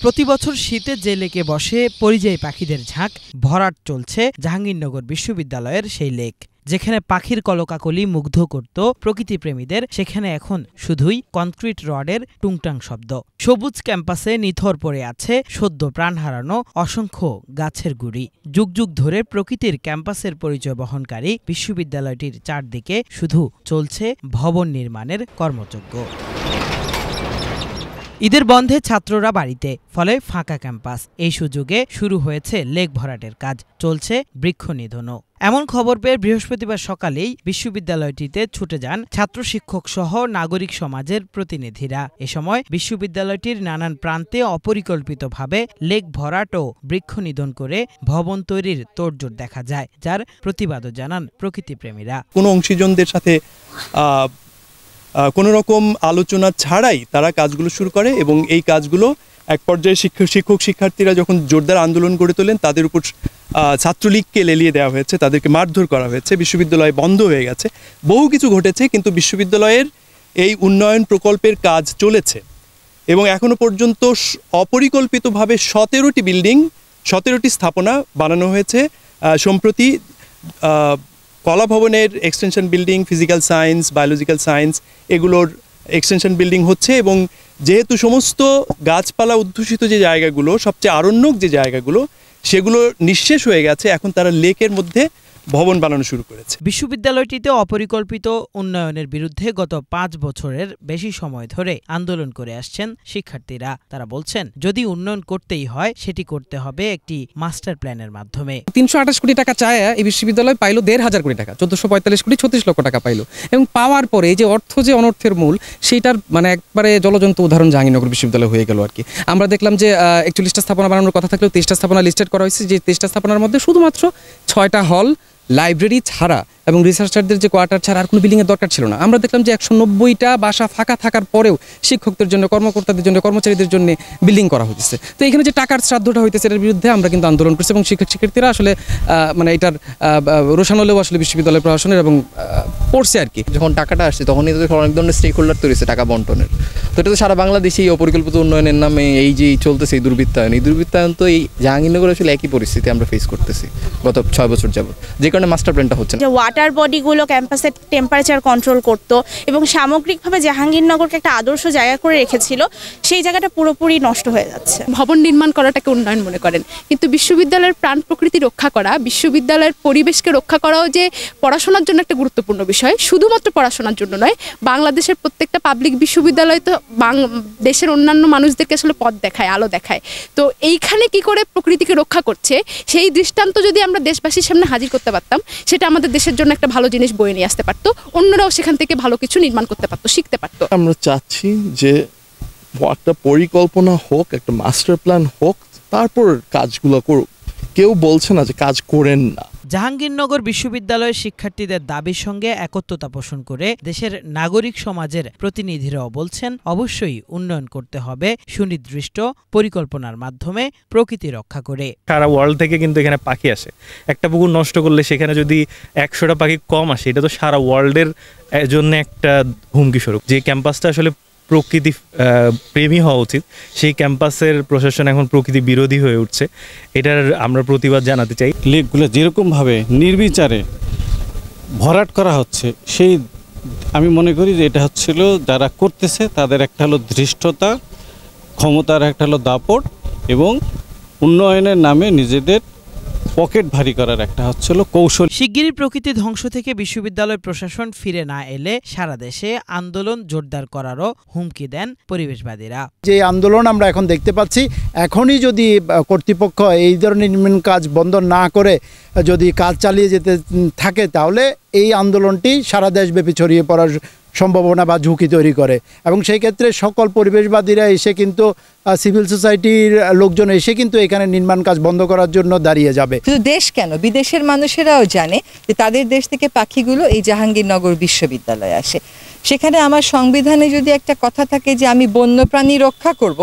প্রতি বছর শীতে যে লেকে বসে পরিযায়ী পাখিদের ঝাঁক ভরাট চলছে জাহাঙ্গীরনগর বিশ্ববিদ্যালয়ের সেই লেক। যেখানে পাখির কলকাকলি মুগ্ধ করত প্রকৃতিপ্রেমীদের, সেখানে এখন শুধুই কনক্রিট রডের টুংটাং শব্দ। সবুজ ক্যাম্পাসে নিথর পড়ে আছে সদ্য প্রাণ হারানো অসংখ্য গাছের গুড়ি। যুগ যুগ ধরে প্রকৃতির ক্যাম্পাসের পরিচয় বহনকারী বিশ্ববিদ্যালয়টির চারদিকে শুধু চলছে ভবন নির্মাণের কর্মযজ্ঞ। ঈদের বন্ধে ছাত্ররা বাড়িতে, ফলে ফাঁকা ক্যাম্পাস। এই সুযোগে শুরু হয়েছে লেক ভরাটের কাজ, চলছে বৃক্ষ নিধনও। এমন খবর পেয়ে বৃহস্পতিবার সকালেই বিশ্ববিদ্যালয়টিতে ছুটে যান ছাত্র শিক্ষক সহ নাগরিক সমাজের প্রতিনিধিরা। এ সময় বিশ্ববিদ্যালয়টির নানান প্রান্তে অপরিকল্পিতভাবে লেক ভরাট ও বৃক্ষ নিধন করে ভবন তৈরির তোড়জোড় দেখা যায়, যার প্রতিবাদও জানান প্রকৃতিপ্রেমীরা। কোনো অংশীজনদের সাথে কোনো রকম আলোচনা ছাড়াই তারা কাজগুলো শুরু করে এবং এই কাজগুলো এক পর্যায়ে শিক্ষক শিক্ষার্থীরা যখন জোরদার আন্দোলন গড়ে তোলেন, তাদের উপর ছাত্রলীগকে লেলিয়ে দেওয়া হয়েছে, তাদেরকে মারধর করা হয়েছে, বিশ্ববিদ্যালয় বন্ধ হয়ে গেছে, বহু কিছু ঘটেছে। কিন্তু বিশ্ববিদ্যালয়ের এই উন্নয়ন প্রকল্পের কাজ চলেছে এবং এখনো পর্যন্ত অপরিকল্পিতভাবে 17টি স্থাপনা বানানো হয়েছে। সম্প্রতি কলা ভবনের extension building, physical science, biological science, এগুলোর এক্সটেনশন বিল্ডিং হচ্ছে এবং যেহেতু সমস্ত গাছপালা অধ্যুষিত যে জায়গাগুলো, সবচেয়ে আরণ্যক যে জায়গাগুলো, সেগুলো নিঃশেষ হয়ে গেছে, এখন তারা লেকের মধ্যে ভবন বানানো শুরু করেছে। বিশ্ববিদ্যালয়টিতে অপরিকল্পিত উন্নয়নের বিরুদ্ধে গত 5 বছরের বেশি সময় ধরে আন্দোলন করে আসছেন শিক্ষার্থীরা। তারা বলছেন, যদি উন্নয়ন করতেই হয় সেটি করতে হবে একটি মাস্টার প্ল্যানের মাধ্যমে। 328 কোটি টাকা চায় এই বিশ্ববিদ্যালয়, পাইলো 1,500 কোটি টাকা, 1445 কোটি 36 লক্ষ টাকা পাইলো। এবং পাওয়ার পরে এই যে অর্থ, যে অনর্থের মূল, সেইটার মানে একবারে জলজন্ত উদাহরণ জাহাঙ্গীরনগর বিশ্ববিদ্যালয় হয়ে গেল আর কি। আমরা দেখলাম যে 41টা স্থাপনা বানানোর কথা থাকলেও 23টা স্থাপনা লিস্টেড করা হয়েছে, যে 23টা স্থাপনার মধ্যে শুধুমাত্র 6টা হল, লাইব্রেরি ছাড়া এবং রিসার্চারদের যে কোয়ার্টার ছাড়া আর কোনো বিল্ডিংয়ের দরকার ছিল না। আমরা দেখলাম যে 190টা বাসা ফাঁকা থাকার পরেও শিক্ষকদের জন্য, কর্মকর্তাদের জন্য, কর্মচারীদের জন্য বিল্ডিং করা হয়েছে। তো এখানে যে টাকার শ্রাদ্ধটা হইতেছে, এর বিরুদ্ধে আমরা কিন্তু আন্দোলন করছি এবং শিক্ষার্থীরা আসলে মানে এটার রোশানলেও আসলে বিশ্ববিদ্যালয় প্রশাসনের এবং পড়ছে আর কি। যখন টাকাটা আসছে তখনই তো অনেক ধরনের স্টেক হোল্ডার তৈরি হয়েছে টাকা বন্টনের। তো এটা তো সারা বাংলাদেশেই অপরিকল্পিত উন্নয়নের নামে এই যে চলতেছে এই দুর্বৃত্তায়ন তো এই জাহাঙ্গীরনগরে আসলে একই পরিস্থিতি আমরা ফেস করতেছি গত 6 বছর যাবত, যে কারণে মাস্টার প্ল্যানটা হচ্ছে না। ওয়াটার বডিগুলো ক্যাম্পাসের টেম্পারেচার কন্ট্রোল করত এবং সামগ্রিকভাবে জাহাঙ্গীরনগরকে একটা আদর্শ জায়গা করে রেখেছিল, সেই জায়গাটা পুরোপুরি নষ্ট হয়ে যাচ্ছে। ভবন নির্মাণ করাটাকে উন্নয়ন মনে করেন, কিন্তু বিশ্ববিদ্যালয়ের প্রাণ প্রকৃতি রক্ষা করা, বিশ্ববিদ্যালয়ের পরিবেশকে রক্ষা করাও যে পড়াশোনার জন্য একটা গুরুত্বপূর্ণ বিষয়। শুধুমাত্র পড়াশোনার জন্য নয়, বাংলাদেশের প্রত্যেকটা পাবলিক বিশ্ববিদ্যালয় তো দেশের অন্যান্য মানুষদেরকে আসলে পথ দেখায়, আলো দেখায়। তো এইখানে কি করে প্রকৃতিকে রক্ষা করছে সেই দৃষ্টান্ত যদি আমরা দেশবাসীর সামনে হাজির করতে পারতাম, সেটা আমাদের দেশের জন্য একটা ভালো জিনিস বয়ে নিয়ে আসতে পারতো, অন্যরাও সেখান থেকে ভালো কিছু নির্মাণ করতে পারতো, শিখতে পারতো। আমরা চাচ্ছি যে একটা পরিকল্পনা হোক, একটা মাস্টার প্ল্যান হোক, তারপর কাজগুলো করুক। কেউ বলছে না যে কাজ করেন না। জাহাঙ্গীরনগর বিশ্ববিদ্যালয়ের শিক্ষার্থীদের দাবির সঙ্গে একত্রতা পোষণ করে দেশের নাগরিক সমাজের প্রতিনিধিরাও বলছেন, অবশ্যই উন্নয়ন করতে হবে সুনির্দিষ্ট পরিকল্পনার মাধ্যমে, প্রকৃতি রক্ষা করে। সারা ওয়ার্ল্ড থেকে কিন্তু এখানে পাখি আসে। একটা পুকুর নষ্ট করলে সেখানে যদি 100টা পাখি কম আসে, এটা তো সারা ওয়ার্ল্ডের জন্য একটা হুমকি স্বরূপ। যে ক্যাম্পাসটা আসলে প্রকৃতি প্রেমী হওয়া উচিত, সেই ক্যাম্পাসের প্রশাসন এখন প্রকৃতি বিরোধী হয়ে উঠছে। এটার আমরা প্রতিবাদ জানাতে চাই। লেকগুলো যেরকমভাবে নির্বিচারে ভরাট করা হচ্ছে, সেই আমি মনে করি যে এটা হচ্ছিল যারা করতেছে তাদের একটা হলো ধৃষ্টতা, ক্ষমতার একটা হলো দাপট এবং উন্নয়নের নামে নিজেদের পকেট ভারী করার একটা হচ্ছিল কৌশল। শিগগিরই প্রকৃতি ধ্বংস থেকে বিশ্ববিদ্যালয় প্রশাসন ফিরে না এলে সারা দেশে আন্দোলন জোরদার করারও হুমকি দেন পরিবেশবাদীরা। যে আন্দোলন আমরা এখন দেখতে পাচ্ছি, এখনই যদি কর্তৃপক্ষ এই ধরনের নির্মাণ কাজ বন্ধ না করে যদি কাজ চালিয়ে যেতে থাকে, তাহলে এই আন্দোলনটি সারা দেশব্যাপী ছড়িয়ে পড়ার সম্ভাবনা বা ঝুঁকি তৈরি করে এবং সেই ক্ষেত্রে সকল পরিবেশবাদীরা এসে কিন্তু সিভিল সোসাইটির লোকজন এসে কিন্তু এখানে নির্মাণ কাজ বন্ধ করার জন্য দাঁড়িয়ে যাবে। শুধু দেশ কেন, বিদেশের মানুষেরাও জানে যে তাদের দেশ থেকে পাখিগুলো এই জাহাঙ্গীরনগর বিশ্ববিদ্যালয়ে আসে। সেখানে আমার সংবিধানে যদি একটা কথা থাকে যে আমি বন্যপ্রাণী রক্ষা করব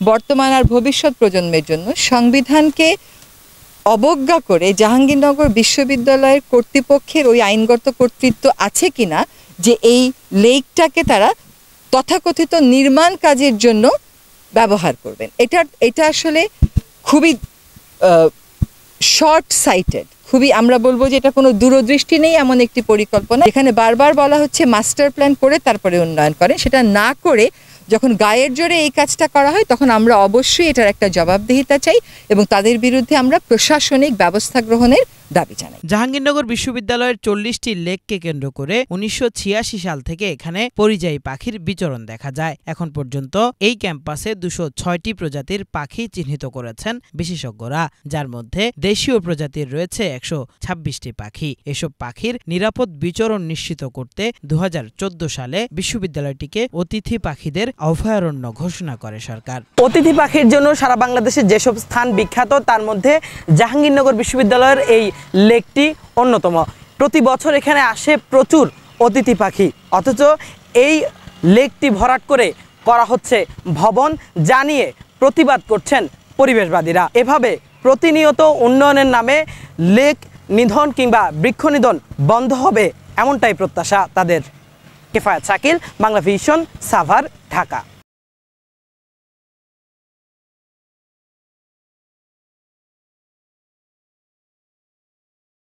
বর্তমান আর ভবিষ্যৎ প্রজন্মের জন্য, সংবিধানকে অবজ্ঞা করে জাহাঙ্গীরনগর বিশ্ববিদ্যালয়ের কর্তৃপক্ষের ওই আইনগত কর্তৃত্ব আছে কিনা যে এই লেকটাকে তারা তথাকথিত নির্মাণ কাজের জন্য ব্যবহার করবেন। এটা আসলে খুবই শর্ট সাইটেড, খুবই আমরা বলবো যে এটা কোনো দূরদৃষ্টি নেই এমন একটি পরিকল্পনা। এখানে বারবার বলা হচ্ছে মাস্টার প্ল্যান করে তারপরে উন্নয়ন করেন, সেটা না করে যখন গায়ের জোরে এই কাজটা করা হয় তখন আমরা অবশ্যই এটার একটা জবাবদিহিতা চাই এবং তাদের বিরুদ্ধে আমরা প্রশাসনিক ব্যবস্থা গ্রহণের দাবি জানাই। জাহাঙ্গীরনগর বিশ্ববিদ্যালয়ের 40টি লেককে কেন্দ্র করে 1986 সাল থেকে এখানে পরিযায়ী পাখির বিচরণ দেখা যায়। এখন পর্যন্ত এই ক্যাম্পাসে 206টি প্রজাতির পাখি চিহ্নিত করেছেন বিশেষজ্ঞরা, যার মধ্যে দেশীয় প্রজাতির রয়েছে 126টি পাখি। এসব পাখির নিরাপদ বিচরণ নিশ্চিত করতে 2014 সালে বিশ্ববিদ্যালয়টিকে অতিথি পাখিদের অভয়ারণ্য ঘোষণা করে সরকার। অতিথি পাখির জন্য সারা বাংলাদেশে যেসব স্থান বিখ্যাত তার মধ্যে জাহাঙ্গীরনগর বিশ্ববিদ্যালয়ের এই লেকটি অন্যতম। প্রতি বছর এখানে আসে প্রচুর অতিথি পাখি, অথচ এই লেকটি ভরাট করে করা হচ্ছে ভবন, জানিয়ে প্রতিবাদ করছেন পরিবেশবাদীরা। এভাবে প্রতিনিয়ত উন্নয়নের নামে লেক নিধন কিংবা বৃক্ষ নিধন বন্ধ হবে এমনটাই প্রত্যাশা তাদের। কেফায়েত শাকিল, বাংলা ভিশন, সাভার, ঢাকা।